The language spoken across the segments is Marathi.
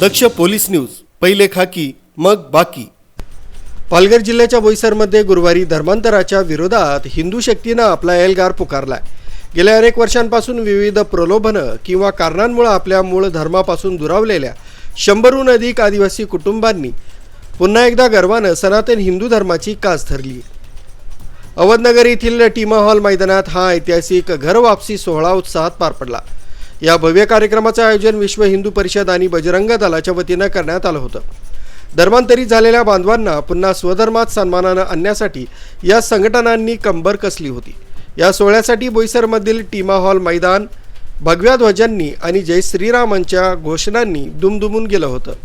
दक्ष पोलीस न्यूज, पहिले खाकी मग बाकी। पालघर जिल्ह्याच्या बोईसरमध्ये गुरुवारी धर्मांतराच्या विरोधात हिंदू शक्तीने आपला एल्गार पुकारलाय। गेल्या अनेक वर्षांपासून विविध प्रलोभनं किंवा कारणांमुळे आपल्या मूळ धर्मापासून दुरावलेल्या 100हून अधिक आदिवासी कुटुंबांनी पुन्हा एकदा गर्वाने सनातन हिंदू धर्माची कास धरली। अवधनगर येथील टीमा हॉल मैदानात हा ऐतिहासिक घर वापसी सोहळा उत्साहात पार पडला। या भव्य कार्यक्रमाचे आयोजन विश्व हिंदू परिषद आणि बजरंग दलाच्या वतीने करण्यात आलं होतं। धर्मांतरित झालेल्या बांधवांना पुन्हा स्वधर्मात सन्मानाने आणण्यासाठी या संघटनांनी कंबर कसली होती। या सोहळ्यासाठी बोईसरमधील टीमा हॉल मैदान भगव्या ध्वजांनी आणि जय श्रीरामांच्या घोषणांनी दुमदुमून गेलं होतं।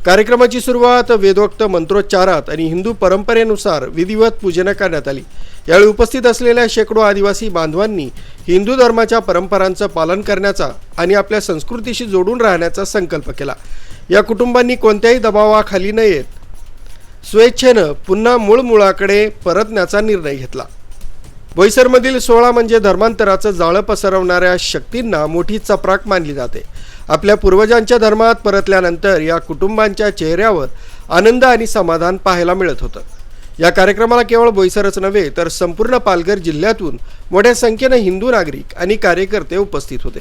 कार्यक्रमाची सुरुवात वेदोक्त मंत्रोच्चारात आणि हिंदू परंपरेनुसार विधिवत पूजन करण्यात आली। यावेळी उपस्थित असलेल्या शेकडो आदिवासी बांधवांनी हिंदू धर्माच्या परंपरांचं पालन करण्याचा आणि आपल्या संस्कृतीशी जोडून राहण्याचा संकल्प केला। या कुटुंबांनी कोणत्याही दबावाखाली न येत स्वेच्छेने पुन्हा मूळ मुळाकडे परतण्याचा निर्णय घेतला। बोईसरमधील सोहळा म्हणजे धर्मांतराचं जाळं पसरवणाऱ्या शक्तींना मोठी चपराक मानली जाते। आपल्या पूर्वजांच्या धर्मात परतल्यानंतर या कुटुंबांच्या चेहऱ्यावर आनंद आणि समाधान पाहायला मिळत होतं। या कार्यक्रमाला केवळ बोईसरच नव्हे तर संपूर्ण पालघर जिल्ह्यातून मोठ्या संख्येने हिंदू नागरिक आणि कार्यकर्ते उपस्थित होते।